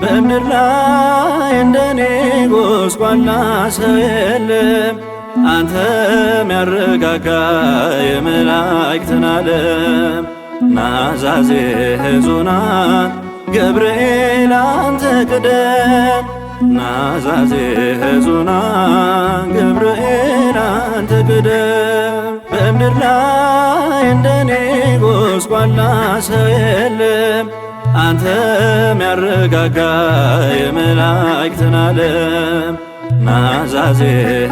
በምድር ላይ እንደኔ ጎስቋላ ሰው የለም፣ አንተ ሚያረጋጋ የመላእክትን ዓለም። ናዛዜ ሕዙናን ገብርኤል አንተ ቅደም፣ ናዛዜ ሕዙናን ገብርኤል አንተ ቅደም። በምድር ላይ እንደኔ ጎስቋላ ሰው የለም፣ አንተ ሚያረጋጋ የመላእክትን ዓለም። ናዛዜ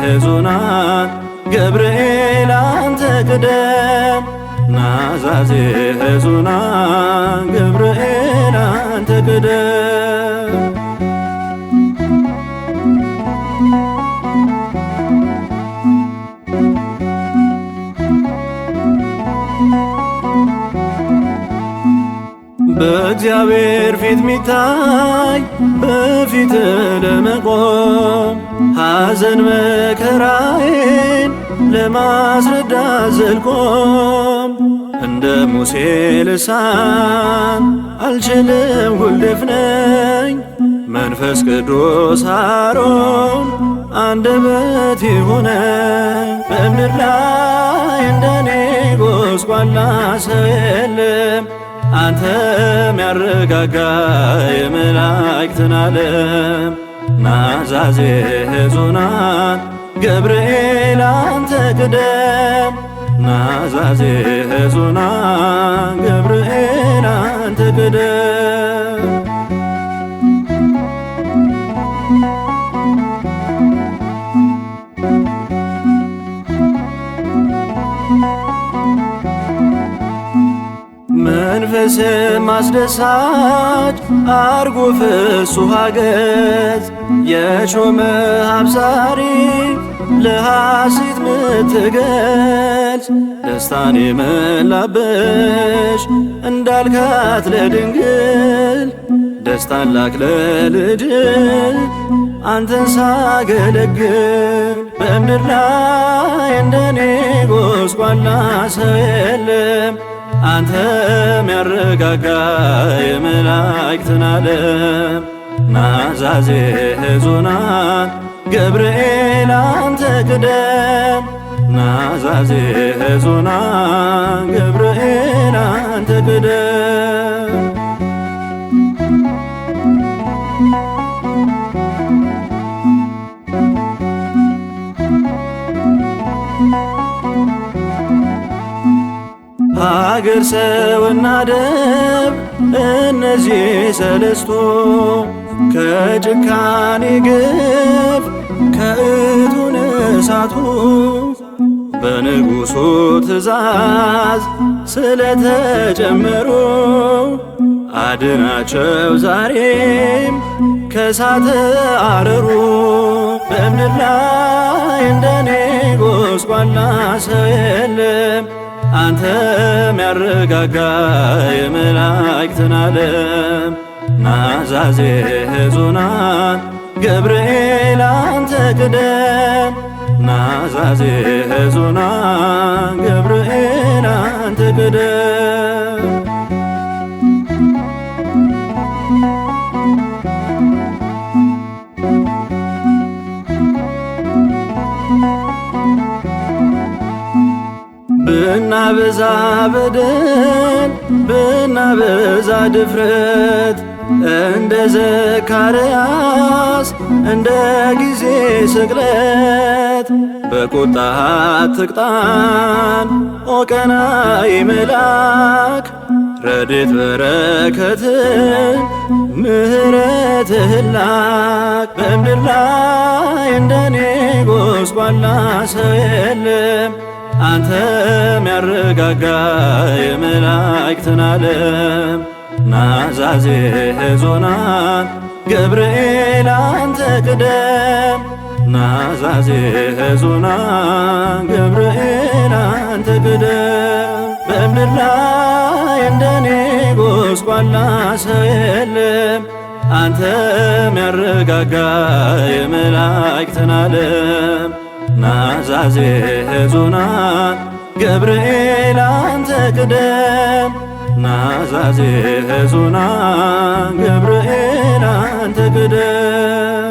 ሕዙናን ገብርኤል አንተ ቅደም፣ ናዛዜ ሕዙናን ገብርኤል አንተ ቅደም። በእግዚአብሔር ፊት ሚታይ በፊት ለመቆም ሐዘን መከራዬን ለማስረዳት ዘልቆም እንደ ሙሴ ልሳን አልችልም ጉልድፍ ነኝ። መንፈስ ቅዱስ አሮን አንደበት ይሁነኝ። በምድር ላይ እንደኔ ጎስቋላ ሰው የለም፣ አንተ ሚያረጋጋ የመላእክትን ዓለም። ናዛዜ ሕዙናን ገብርኤል አንተ ቅደም፣ ናዛዜ ሕዙናን ገብርኤል አንተ ቅደም። መንፈስ ማስደሳች አርጎ ፍሱሃ ገጽ የሾመ አብሳሪ ለሐሴት ምትገልጽ ደስታን የመላበሽ እንዳልካት ለድንግል ደስታን ላክ ለልጅ አንተን ሳገለግል። በምድር ላይ እንደኔ ጎስቋላ ሰው የለም፣ አንተ ሚያረጋጋ የመላእክትን ዓለም። ናዛዜ ሕዙናን ገብርኤል አንተ ቅደም፣ ናዛዜ ሕዙናን ገብርኤል አንተ ቅደም። ሀገር ሰውና ደብ እነዚህ ሰለስቱ ከጭካኔ ግፍ ከእቶነ እሳቱ በንጉሡ ትእዛዝ ስለተጨመሩ አድናቸው ዛሬም ከሳተ አረሩ። በምድር ላይ እንደኔ ጎስቋላ ሰው የለም፣ አንተ ሚያረጋጋ የመላእክትን ዓለም። ናዛዜ ሕዙናን ገብርኤል አንተ ቅደም፣ ናዛዜ ሕዙናን ገብርኤል አንተ ቅደም። ብናበዛ በደል ብናበዛ ድፍረት እንደ ዘካርያስ እንደ ጊዜ ስቅለት በቁጣ አትቅጣን ኦ ቀናኢ መልአክ። ረድኤት በረከትን ምሕረትህን ላክ። በምድር ላይ እንደኔ ጎስቋላ ሰው የለም፣ አንተ ሚያረጋጋ የመላእክትን ዓለም። ናዛዜ ሕዙናን ገብርኤል አንተ ቅደም፣ ናዛዜ ሕዙናን ገብርኤል አንተ ቅደም። በምድር ላይ እንደኔ ጎስቋላ ሰው የለም፣ አንተ ሚያረጋጋ የመላእክትን ዓለም። ናዛ ናዛዜ ሕዙናን ገብርኤል አንተ ቅደም ናዛዜ ሕዙናን ገብርኤል አንተ ቅደም